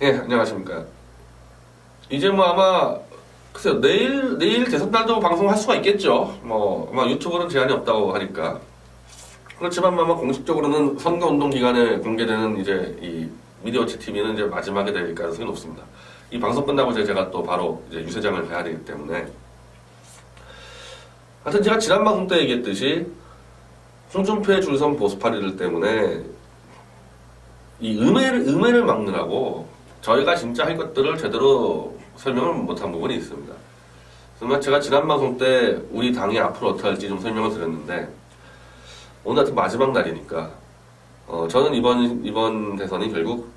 예, 안녕하십니까. 이제 뭐 아마, 글쎄요, 내일 대선날도 방송할 수가 있겠죠. 뭐, 아마 유튜브는 제한이 없다고 하니까. 그렇지만 아마 공식적으로는 선거운동 기간에 공개되는 이제 이 미디어워치 TV는 이제 마지막에 될 가능성이 높습니다. 이 방송 끝나고 제가 또 바로 이제 유세장을 가야 되기 때문에. 하여튼 제가 지난 방송 때 얘기했듯이 홍준표의 줄선 보수파리들 때문에 이 음해를 막느라고 저희가 진짜 할 것들을 제대로 설명을 못한 부분이 있습니다. 그래서 제가 지난 방송 때 우리 당이 앞으로 어떻게 할지 좀 설명을 드렸는데 오늘 같은 마지막 날이니까 저는 이번 대선이 결국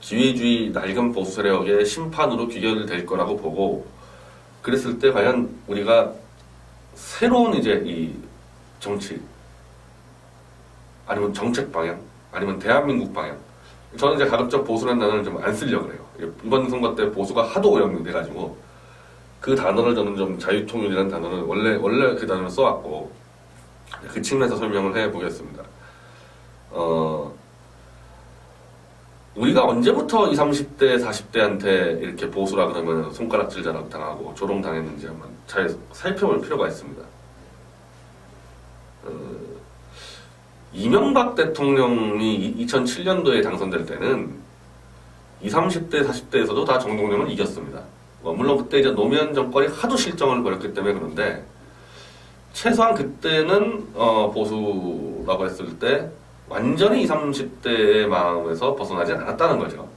기회주의 낡은 보수 세력의 심판으로 귀결될 거라고 보고 그랬을 때 과연 우리가 새로운 이제 이 정치 아니면 정책 방향 아니면 대한민국 방향 저는 이제 가급적 보수라는 단어를 좀 안 쓰려고 해요. 이번 선거 때 보수가 하도 오염돼가지고 그 단어를 저는 좀 자유통일이라는 단어를 원래 그 단어를 써왔고 그 측면에서 설명을 해보겠습니다. 우리가 언제부터 20, 30대, 40대한테 이렇게 보수라 그러면 손가락질 당하고 조롱당했는지 한번 잘 살펴볼 필요가 있습니다. 이명박 대통령이 2007년도에 당선될 때는 20, 30대, 40대에서도 다 정동영을 이겼습니다. 물론 그때 이제 노무현 정권이 하도 실정을 벌였기 때문에 그런데 최소한 그때는 보수라고 했을 때 완전히 20, 30대의 마음에서 벗어나지 않았다는 거죠.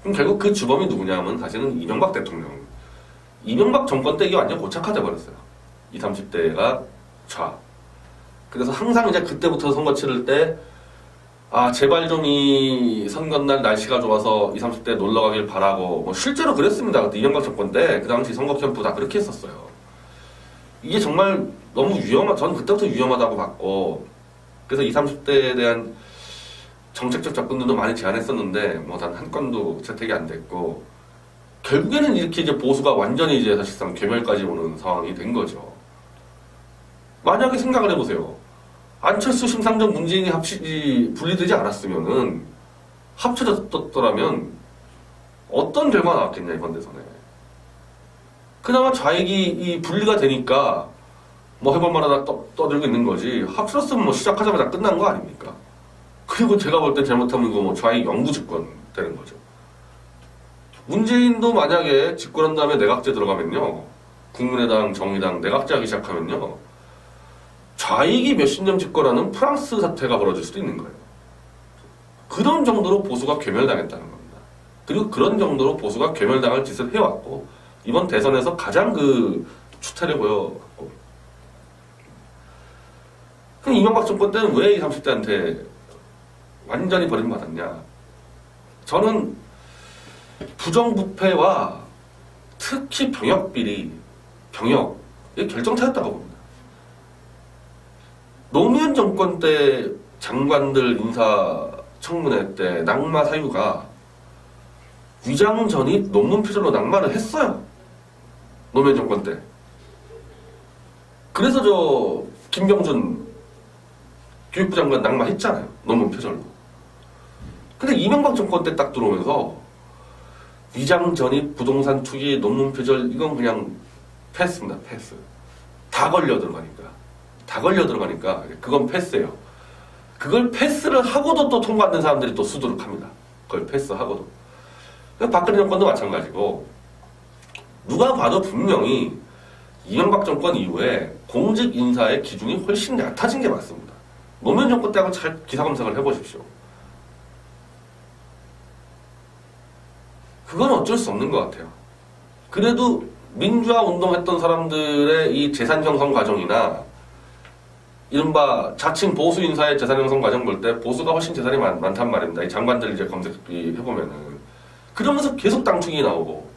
그럼 결국 그 주범이 누구냐면 사실은 이명박 대통령. 이명박 정권 때 이게 완전 고착화돼 버렸어요. 20, 30대가 좌. 그래서 항상 이제 그때부터 선거 치를 때 제발 좀 이 선거날 날씨가 좋아서 20, 30대 놀러 가길 바라고 뭐 실제로 그랬습니다. 그때 이명박 정권 때 그 당시 선거 캠프 다 그렇게 했었어요. 이게 정말 너무 저는 그때부터 위험하다고 봤고 그래서 20, 30대에 대한 정책적 접근도 많이 제안했었는데 뭐 단 한 건도 채택이 안 됐고 결국에는 이렇게 이제 보수가 완전히 이제 사실상 괴멸까지 오는 상황이 된 거죠. 만약에 생각을 해보세요. 안철수, 심상정, 문재인이 분리되지 않았으면은 합쳐졌더라면 어떤 결과가 나왔겠냐 이번 대선에. 그나마 좌익이 분리가 되니까 뭐 해볼 만하다 떠들고 있는 거지. 합쳐졌으면 뭐 시작하자마자 끝난 거 아닙니까? 그리고 제가 볼 때 잘못하면 이거 뭐 좌익 영구 집권 되는 거죠. 문재인도 만약에 집권한 다음에 내각제 들어가면요. 국민의당, 정의당 내각제 하기 시작하면요. 좌익이 몇십 년 집권하는 프랑스 사태가 벌어질 수도 있는 거예요. 그런 정도로 보수가 괴멸당했다는 겁니다. 그리고 그런 정도로 보수가 괴멸당할 짓을 해왔고 이번 대선에서 가장 그 추태를 보여왔고 그럼 이명박 정권 때는 왜 20, 30대한테 완전히 버림받았냐. 저는 부정부패와 특히 병역비리, 병역의 결정타였다고 봅니다. 노무현 정권 때 장관들 인사청문회 때 낙마 사유가 위장 전입 논문 표절로 낙마를 했어요. 노무현 정권 때. 그래서 김병준 교육부 장관 낙마했잖아요. 논문 표절로. 근데 이명박 정권 때 딱 들어오면서 위장 전입 부동산 투기 논문 표절 이건 그냥 패스입니다. 패스. 다 걸려 들어가니까 그건 패스예요. 그걸 패스를 하고도 또 통과 안 된 사람들이 또 수두룩합니다. 그걸 패스하고도. 박근혜 정권도 마찬가지고 누가 봐도 분명히 이명박 정권 이후에 공직 인사의 기준이 훨씬 얕아진 게 맞습니다. 노무현 정권 때하고 잘 기사 검색을 해보십시오. 그건 어쩔 수 없는 것 같아요. 그래도 민주화 운동했던 사람들의 이 재산 형성 과정이나 이른바 자칭 보수 인사의 재산 형성 과정 볼 때 보수가 훨씬 재산이 많단 말입니다. 이 장관들 이제 검색해보면은. 그러면서 계속 땅충이 나오고.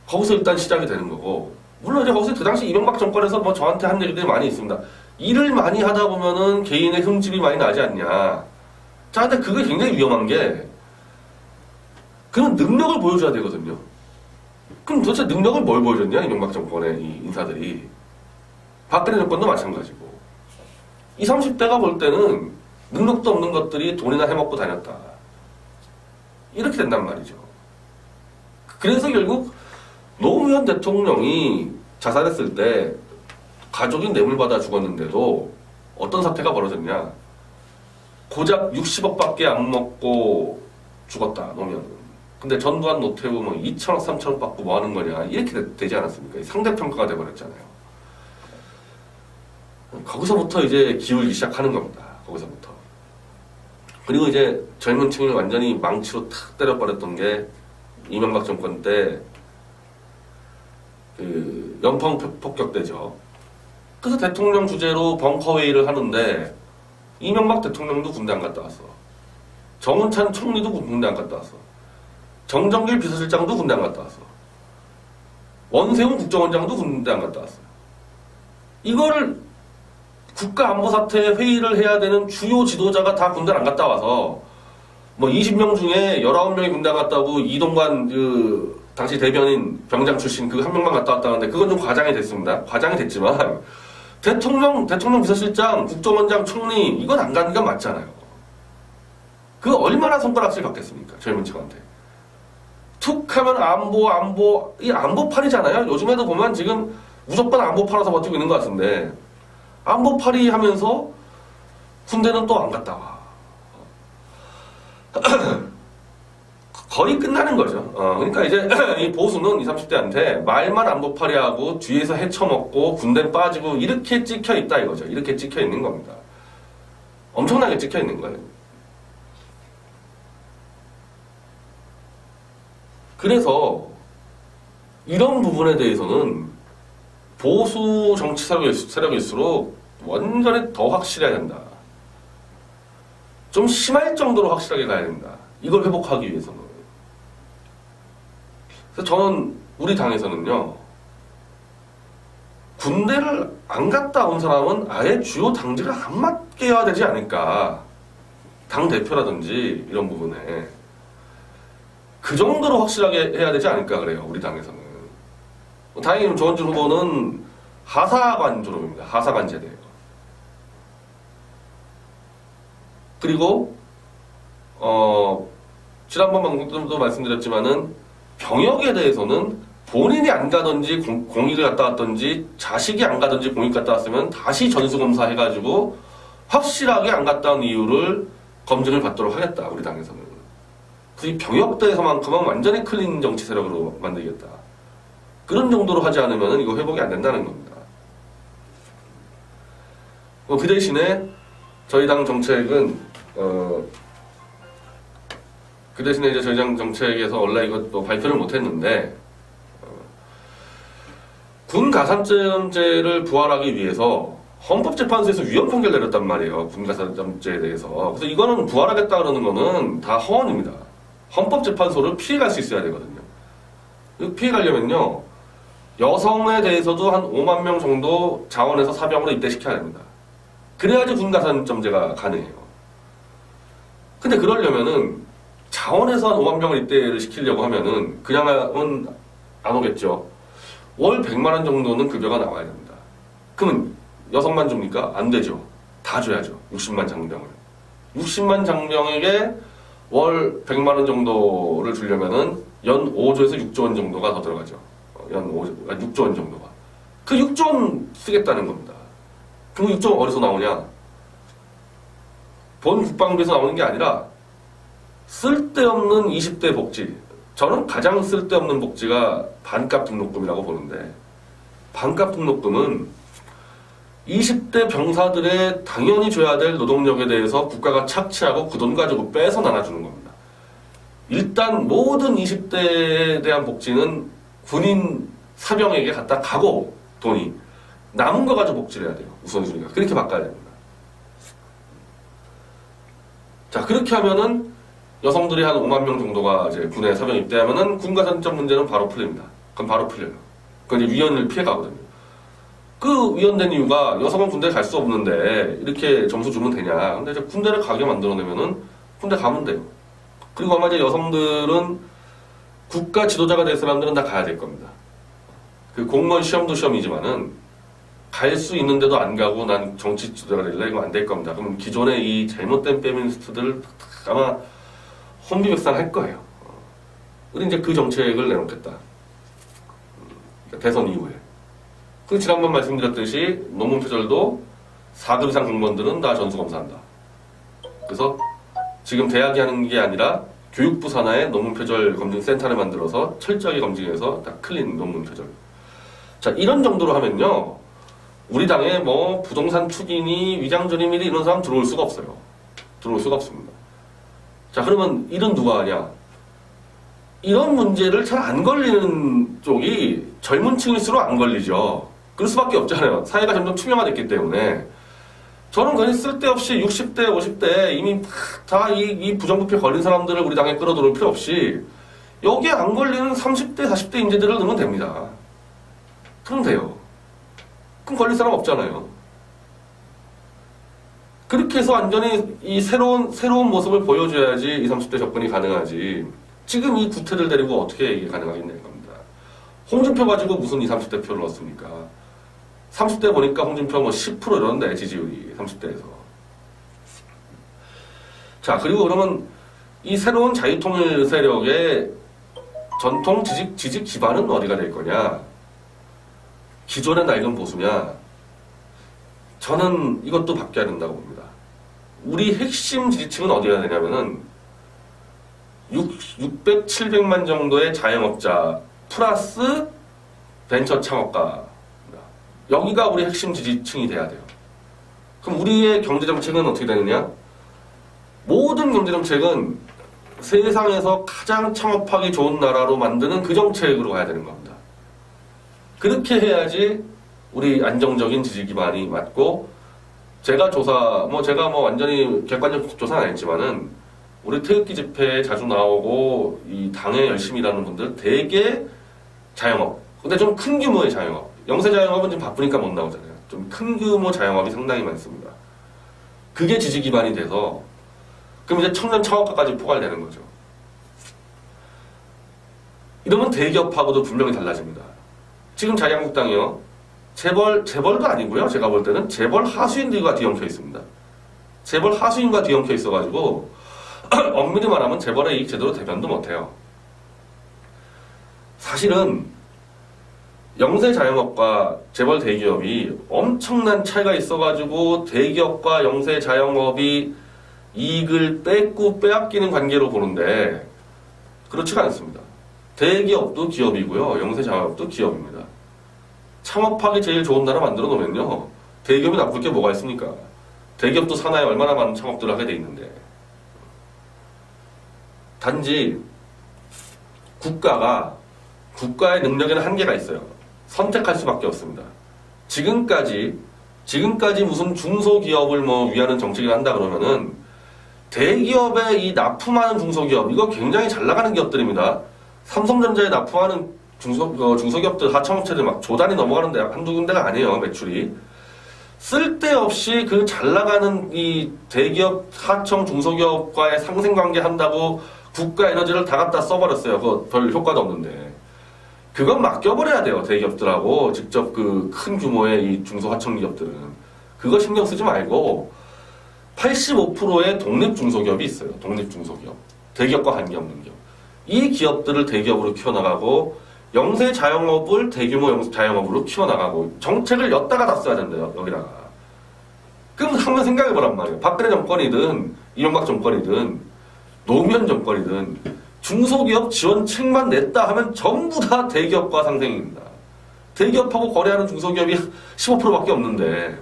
거기서 일단 시작이 되는 거고. 물론 이제 거기서 그 당시 이명박 정권에서 뭐 저한테 한 얘기들이 많이 있습니다. 일을 많이 하다 보면은 개인의 흠집이 많이 나지 않냐. 자, 근데 그게 굉장히 위험한 게, 그런 능력을 보여줘야 되거든요. 그럼 도대체 능력을 뭘 보여줬냐, 이명박 정권의 이 인사들이. 박근혜 정권도 마찬가지고. 20, 30대가 볼 때는 능력도 없는 것들이 돈이나 해먹고 다녔다. 이렇게 된단 말이죠. 그래서 결국 노무현 대통령이 자살했을 때 가족이 뇌물받아 죽었는데도 어떤 사태가 벌어졌냐. 고작 60억밖에 안 먹고 죽었다, 노무현은. 근데 전두환, 노태우 뭐 2천억, 3천억 받고 뭐 하는 거냐. 이렇게 되지 않았습니까? 상대평가가 돼버렸잖아요. 거기서부터 이제 기울기 시작하는 겁니다. 거기서부터. 그리고 이제 젊은 층을 완전히 망치로 탁 때려버렸던 게 이명박 정권 때 그 연평 폭격대죠. 그래서 대통령 주재로 벙커회의를 하는데 이명박 대통령도 군대 안 갔다 왔어. 정운찬 총리도 군대 안 갔다 왔어. 정정길 비서실장도 군대 안 갔다 왔어. 원세훈 국정원장도 군대 안 갔다 왔어. 이거를 국가안보사태 회의를 해야 되는 주요 지도자가 다 군대를 안 갔다 와서 뭐 20명 중에 19명이 군대 안 갔다 오고 이동관 그 당시 대변인 병장 출신 그 한 명만 갔다 왔다는데 그건 좀 과장이 됐습니다. 과장이 됐지만 대통령 비서실장, 국정원장, 총리 이건 안 가는 건 맞잖아요. 그 얼마나 손가락질 받겠습니까? 젊은 층한테. 툭 하면 이 안보팔이잖아요. 요즘에도 보면 지금 무조건 안보팔아서 버티고 있는 것 같은데 안보팔이 하면서 군대는 또 안 갔다 와. 거의 끝나는 거죠. 그러니까 이제 이 보수는 20, 30대한테 말만 안보팔이하고 뒤에서 헤쳐먹고 군대 빠지고 이렇게 찍혀있다 이거죠. 이렇게 찍혀있는 겁니다. 엄청나게 찍혀있는 거예요. 그래서 이런 부분에 대해서는 보수 정치 세력일수록 완전히 더 확실해야 된다. 좀 심할 정도로 확실하게 가야 된다. 이걸 회복하기 위해서는. 그래서 저는 우리 당에서는요. 군대를 안 갔다 온 사람은 아예 주요 당직을 안 맡겨야 되지 않을까. 당대표라든지 이런 부분에. 그 정도로 확실하게 해야 되지 않을까 그래요. 우리 당에서는. 다행히 조원진 후보는 하사관 졸업입니다. 하사관 제대예요. 그리고 지난번 방송도 말씀드렸지만은 병역에 대해서는 본인이 안 가든지 공익을 갔다 왔든지 자식이 안 가든지 공익 갔다 왔으면 다시 전수검사 해가지고 확실하게 안 갔다 온 이유를 검증을 받도록 하겠다. 우리 당에서는. 그래서 이 병역대에서만큼은 완전히 클린 정치 세력으로 만들겠다. 그런 정도로 하지 않으면 이거 회복이 안 된다는 겁니다. 그 대신에 저희 당 정책은 그 대신에 이제 저희 당 정책에서 원래 이것도 발표를 못했는데 군 가산점제를 부활하기 위해서 헌법재판소에서 위헌 판결 내렸단 말이에요. 군 가산점제에 대해서. 그래서 이거는 부활하겠다 그러는 거는 다 허언입니다. 헌법재판소를 피해갈 수 있어야 되거든요. 피해가려면요. 여성에 대해서도 한 5만 명 정도 자원에서 사병으로 입대시켜야 됩니다. 그래야지 군가산점제가 가능해요. 근데 그러려면은 자원에서 한 5만 명을 입대를 시키려고 하면은 그냥은 안 오겠죠. 월 100만 원 정도는 급여가 나와야 됩니다. 그러면 여성만 줍니까? 안 되죠. 다 줘야죠. 60만 장병을. 60만 장병에게 월 100만 원 정도를 주려면은 연 5조에서 6조 원 정도가 더 들어가죠. 연 6조 원 정도가. 그 6조 원 쓰겠다는 겁니다. 그럼 6조 원 어디서 나오냐? 본 국방부에서 나오는 게 아니라 쓸데없는 20대 복지. 저는 가장 쓸데없는 복지가 반값 등록금이라고 보는데 반값 등록금은 20대 병사들의 당연히 줘야 될 노동력에 대해서 국가가 착취하고 그 돈 가지고 빼서 나눠주는 겁니다. 일단 모든 20대에 대한 복지는 군인 사병에게 갖다 가고 돈이 남은 거 가지고 복지를 해야 돼요. 우선순위가. 그렇게 바꿔야 됩니다. 자, 그렇게 하면은 여성들이 한 5만 명 정도가 이제 군에 사병 입대하면은 군가산점 문제는 바로 풀립니다. 그럼 바로 풀려요. 그건 이제 위헌을 피해가거든요. 그 위헌된 이유가 여성은 군대 갈 수 없는데 이렇게 점수 주면 되냐. 근데 이제 군대를 가게 만들어내면은 군대 가면 돼요. 그리고 아마 이제 여성들은 국가 지도자가 될 사람들은 다 가야 될 겁니다. 그 공무원 시험도 시험이지만은 갈 수 있는데도 안 가고 난 정치 지도자가 될래? 이거 안 될 겁니다. 그럼 기존의 이 잘못된 페미니스트들 아마 혼비백산 할 거예요. 우리 이제 그 정책을 내놓겠다. 대선 이후에. 그 지난번 말씀드렸듯이 논문 표절도 4급 이상 공무원들은 다 전수검사한다. 그래서 지금 대학이 하는 게 아니라 교육부 산하에 논문 표절 검증 센터를 만들어서 철저하게 검증해서 다 클린 논문 표절. 자, 이런 정도로 하면요. 우리 당에 뭐 부동산 투기니 위장전입니 이런 사람 들어올 수가 없어요. 들어올 수가 없습니다. 자, 그러면 일은 누가 하냐? 이런 문제를 잘 안 걸리는 쪽이 젊은 층일수록 안 걸리죠. 그럴 수밖에 없잖아요. 사회가 점점 투명화됐기 때문에. 저는 그냥 쓸데없이 60대, 50대 이미 다 이 부정부패 걸린 사람들을 우리 당에 끌어들일 필요 없이 여기에 안 걸리는 30대, 40대 인재들을 넣으면 됩니다. 그럼 돼요. 그럼 걸릴 사람 없잖아요. 그렇게 해서 완전히 이 새로운 모습을 보여줘야지 20, 30대 접근이 가능하지. 지금 이 구태를 데리고 어떻게 이게 가능하겠냐는 겁니다. 홍준표 가지고 무슨 20, 30대 표를 얻습니까? 30대 보니까 홍준표 뭐 10% 이러는데 지지율이 30대에서. 자, 그리고 그러면 이 새로운 자유통일 세력의 전통 지지 기반은 어디가 될 거냐? 기존의 낡은 보수냐? 저는 이것도 바뀌어야 된다고 봅니다. 우리 핵심 지지층은 어디가 되냐면은 600, 700만 정도의 자영업자 플러스 벤처 창업가. 여기가 우리 핵심 지지층이 돼야 돼요. 그럼 우리의 경제정책은 어떻게 되느냐? 모든 경제정책은 세상에서 가장 창업하기 좋은 나라로 만드는 그 정책으로 가야 되는 겁니다. 그렇게 해야지 우리 안정적인 지지 기반이 맞고, 제가 완전히 객관적 조사는 아니지만은 우리 태극기 집회에 자주 나오고 이 당에 열심히 일하는 분들 대개 자영업. 근데 좀 큰 규모의 자영업. 영세 자영업은 좀 바쁘니까 못 나오잖아요. 좀 큰 규모 자영업이 상당히 많습니다. 그게 지지 기반이 돼서 그럼 이제 청년 창업가까지 포괄되는 거죠. 이러면 대기업하고도 분명히 달라집니다. 지금 자유한국당이요. 재벌도 아니고요. 제가 볼 때는 재벌 하수인들과 뒤엉켜 있습니다. 재벌 하수인과 뒤엉켜 있어가지고 엄밀히 말하면 재벌의 이익 제대로 대변도 못해요. 사실은 영세 자영업과 재벌 대기업이 엄청난 차이가 있어가지고 대기업과 영세 자영업이 이익을 뺏고 빼앗기는 관계로 보는데 그렇지가 않습니다. 대기업도 기업이고요. 영세 자영업도 기업입니다. 창업하기 제일 좋은 나라 만들어 놓으면요. 대기업이 나쁠 게 뭐가 있습니까? 대기업도 산하에 얼마나 많은 창업들을 하게 돼 있는데. 단지 국가의 능력에는 한계가 있어요. 선택할 수밖에 없습니다. 지금까지 무슨 중소기업을 위하는 정책을 한다 그러면은 대기업의 이 납품하는 중소기업, 이거 굉장히 잘 나가는 기업들입니다. 삼성전자에 납품하는 중소기업들, 하청업체들 막 조단이 넘어가는데 한두 군데가 아니에요, 매출이. 쓸데없이 그 잘 나가는 이 대기업, 하청, 중소기업과의 상생관계 한다고 국가 에너지를 다 갖다 써버렸어요. 그거 별 효과도 없는데. 그건 맡겨버려야 돼요, 대기업들하고. 직접 그 큰 규모의 이 중소, 하청 기업들은. 그거 신경 쓰지 말고 85%의 독립중소기업이 있어요. 독립중소기업. 대기업과 관계없는 기업. 이 기업들을 대기업으로 키워나가고 영세 자영업을 대규모 자영업으로 키워나가고 정책을 엿다가 다 써야 된대요. 여기다가. 그럼 한번 생각해보란 말이에요. 박근혜 정권이든 이명박 정권이든 노무현 정권이든 중소기업 지원책만 냈다 하면 전부 다 대기업과 상생입니다. 대기업하고 거래하는 중소기업이 15%밖에 없는데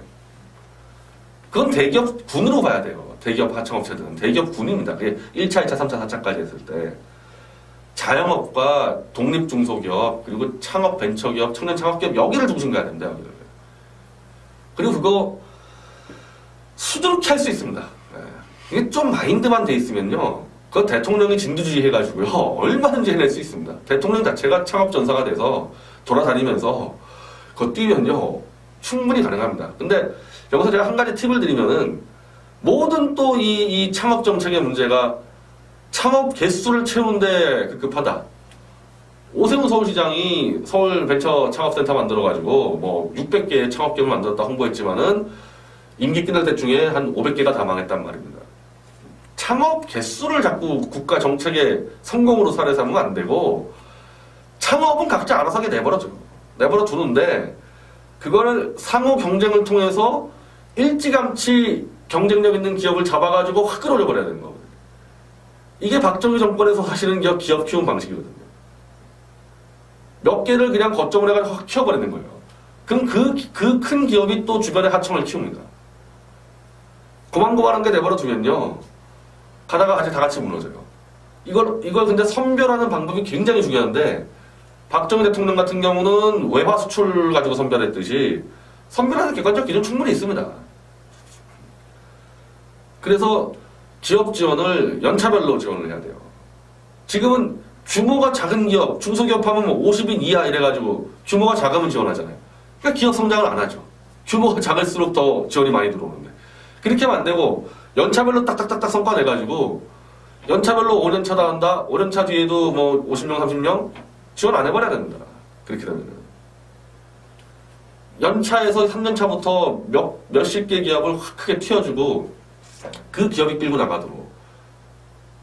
그건 대기업군으로 봐야 돼요. 대기업 하청업체들은 대기업군입니다. 그게 1차, 2차, 3차, 4차까지 했을 때 자영업과 독립중소기업 그리고 창업 벤처기업, 청년 창업기업 여기를 중심 가야 됩니다. 여기를. 그리고 그거 수두룩히 할 수 있습니다. 이게 좀 마인드만 돼 있으면요. 그거 대통령이 진두지휘 해가지고요. 얼마든지 해낼 수 있습니다. 대통령 자체가 창업전사가 돼서 돌아다니면서 그거 뛰면요. 충분히 가능합니다. 근데 여기서 제가 한 가지 팁을 드리면은 모든 또 이 창업 정책의 문제가 창업 개수를 채우는데 급급하다. 오세훈 서울시장이 서울 벤처 창업센터 만들어가지고 600개의 창업기업을 만들었다 홍보했지만은 임기 끝날 때중에 한 500개가 다 망했단 말입니다. 창업 개수를 자꾸 국가 정책의 성공으로 사례 삼으면 안 되고, 창업은 각자 알아서 하게 내버려 두는데, 그거를 상호 경쟁을 통해서 일찌감치 경쟁력 있는 기업을 잡아가지고 확 끌어올려 버려야 되는 거거든요. 이게 박정희 정권에서 하시는 기업 키운 방식이거든요. 몇 개를 그냥 거점을 해가지고 확 키워버리는 거예요. 그럼 그 큰 기업이 또 주변에 하청을 키웁니다. 고만고만한 게 내버려 두면요, 가다가 다 같이 무너져요. 이걸 근데 선별하는 방법이 굉장히 중요한데, 박정희 대통령 같은 경우는 외화 수출 가지고 선별했듯이 선별하는 객관적 기준 충분히 있습니다. 그래서 기업 지원을 연차별로 지원을 해야 돼요. 지금은 규모가 작은 기업, 중소기업 하면 뭐 50인 이하 이래가지고 규모가 작으면 지원하잖아요. 그러니까 기업 성장을 안 하죠. 규모가 작을수록 더 지원이 많이 들어오는데. 그렇게 하면 안 되고 연차별로 딱딱딱딱 성과 내가지고 연차별로 5년차 다 한다. 5년차 뒤에도 뭐 50명, 30명 지원 안 해버려야 됩니다. 그렇게 되면은. 연차에서 3년차부터 몇십 개 기업을 확 크게 튀어주고 그 기업이 끌고 나가도록.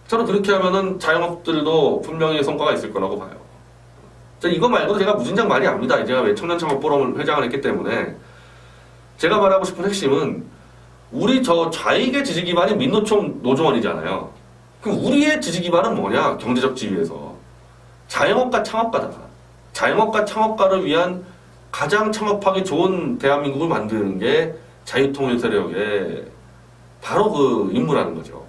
저는 그렇게 하면은 자영업들도 분명히 성과가 있을 거라고 봐요. 이거 말고도 제가 무진장 많이 압니다. 제가 왜 청년창업 포럼을 회장을 했기 때문에. 제가 말하고 싶은 핵심은 우리 저 좌익의 지지 기반이 민노총 노조원이잖아요. 그럼 우리의 지지 기반은 뭐냐? 경제적 지위에서. 자영업가 창업가다. 자영업가 창업가를 위한 가장 창업하기 좋은 대한민국을 만드는 게 자유통일 세력의 바로 그 임무라는 거죠.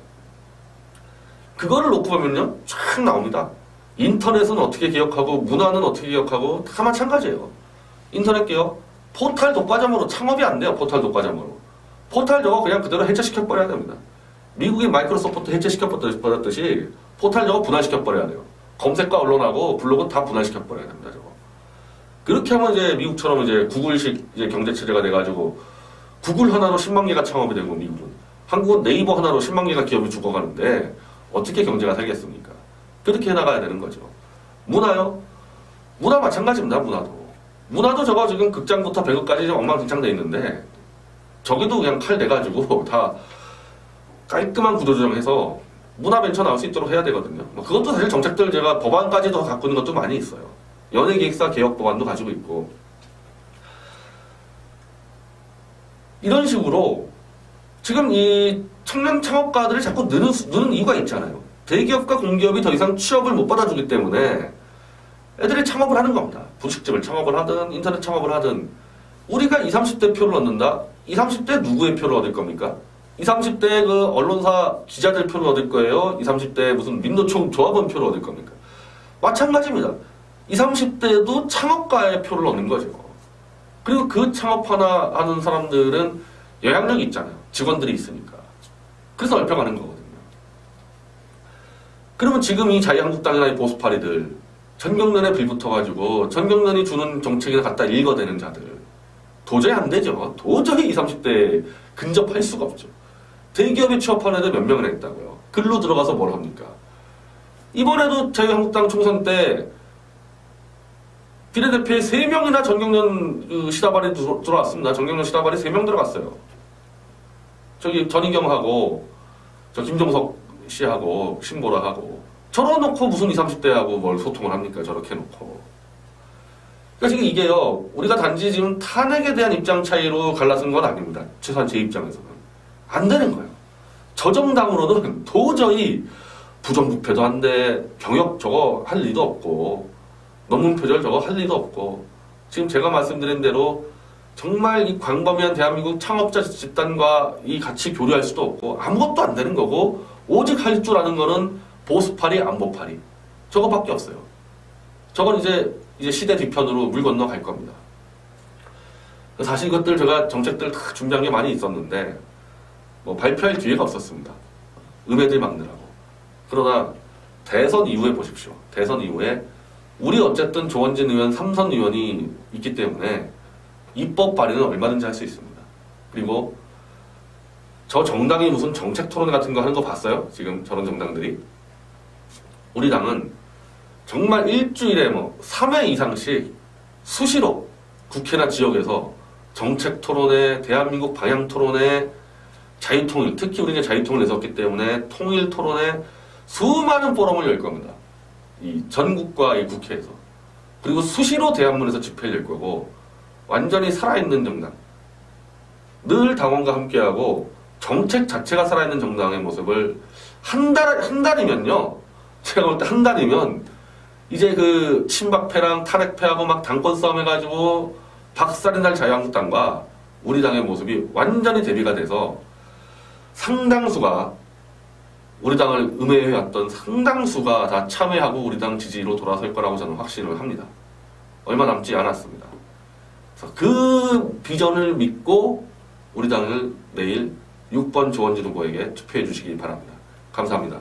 그거를 놓고 보면요, 쫙 나옵니다. 인터넷은 어떻게 개혁하고 문화는 어떻게 개혁하고 다 마찬가지예요. 인터넷 개혁, 포탈 독과점으로 창업이 안 돼요. 포탈 독과점으로. 포탈 저거 그냥 그대로 해체시켜버려야 됩니다. 미국이 마이크로소프트 해체시켜버렸듯이 포탈 저거 분할시켜버려야 돼요. 검색과 언론하고 블로그 다 분할시켜버려야 됩니다. 저거. 그렇게 하면 이제 미국처럼 이제 구글식 이제 경제체제가 돼가지고 구글 하나로 10만 개가 창업이 되고 미국은. 한국은 네이버 하나로 10만 개가 기업이 죽어가는데 어떻게 경제가 살겠습니까? 그렇게 해나가야 되는 거죠. 문화요? 문화 마찬가지입니다. 문화도 저거 지금 극장부터 배구까지 엉망진창 돼 있는데 저기도 그냥 칼 내가지고 다 깔끔한 구조조정해서 문화 벤처 나올 수 있도록 해야 되거든요. 뭐 그것도 사실 정책들 제가 법안까지도 갖고 있는 것도 많이 있어요. 연예기획사 개혁 법안도 가지고 있고. 이런 식으로 지금 이 청년 창업가들이 자꾸 느는 이유가 있잖아요. 대기업과 공기업이 더 이상 취업을 못 받아주기 때문에 애들이 창업을 하는 겁니다. 부식집을 창업을 하든 인터넷 창업을 하든. 우리가 20, 30대 표를 얻는다? 20, 30대 누구의 표를 얻을 겁니까? 20, 30대 그 언론사 기자들 표를 얻을 거예요? 20, 30대 무슨 민노총 조합원 표를 얻을 겁니까? 마찬가지입니다. 20, 30대도 창업가의 표를 얻는 거죠. 그리고 그 하는 사람들은 영향력이 있잖아요. 직원들이 있으니까. 그래서 넓혀가는 거거든요. 그러면 지금 이 자유한국당이나 이 보수파리들 전경련에 빌붙어가지고 전경련이 주는 정책에 갖다 읽어대는 자들 도저히 안 되죠. 도저히 20, 30대에 근접할 수가 없죠. 대기업에 취업하는 애들 몇 명을 했다고요. 글로 들어가서 뭘 합니까? 이번에도 자유한국당 총선 때 비례대표에 3명이나 전경련 시다발이 들어왔습니다. 전경련 시다발이 3명 들어갔어요. 저기 전희경하고 저 김종석 씨하고 신보라하고 저러놓고 무슨 20, 30대하고 뭘 소통을 합니까? 저렇게 놓고. 그러니까 지금 이게요, 우리가 단지 지금 탄핵에 대한 입장 차이로 갈라선 건 아닙니다. 최소한 제 입장에서는. 안 되는 거예요. 저 정당으로는 도저히 부정부패도 안 돼, 병역 저거 할 리도 없고, 논문표절 저거 할 리도 없고, 지금 제가 말씀드린 대로 정말 이 광범위한 대한민국 창업자 집단과 이 같이 교류할 수도 없고, 아무것도 안 되는 거고, 오직 할 줄 아는 거는 보수파리, 안보파리. 저거밖에 없어요. 저건 이제 시대 뒤편으로 물 건너 갈 겁니다. 사실 이것들 제가 정책들 다 준비한 게 많이 있었는데, 뭐 발표할 기회가 없었습니다. 의회들 막느라고. 그러나 대선 이후에 보십시오. 대선 이후에 우리 어쨌든 조원진 의원, 삼선 의원이 있기 때문에 입법 발의는 얼마든지 할 수 있습니다. 그리고 저 정당이 무슨 정책 토론 같은 거 하는 거 봤어요? 지금 저런 정당들이. 우리 당은 정말 일주일에 뭐 3회 이상씩 수시로 국회나 지역에서 정책 토론회, 대한민국 방향 토론회, 자유통일, 특히 우리가 자유통일 내섰기 때문에 통일 토론에 수많은 포럼을 열 겁니다. 이 전국과 이 국회에서. 그리고 수시로 대한문에서 집회를 열 거고, 완전히 살아있는 정당. 늘 당원과 함께하고, 정책 자체가 살아있는 정당의 모습을 한 달이면요. 제가 볼 때 한 달이면, 이제 그 친박패랑 탄핵패하고 막 당권 싸움 해가지고, 박살이 날 자유한국당과 우리 당의 모습이 완전히 대비가 돼서, 상당수가 우리 당을 음해해왔던 상당수가 다 참여하고 우리 당 지지로 돌아설 거라고 저는 확신을 합니다. 얼마 남지 않았습니다. 그래서 그 비전을 믿고 우리 당을 내일 6번 조원진 후보에게 투표해 주시기 바랍니다. 감사합니다.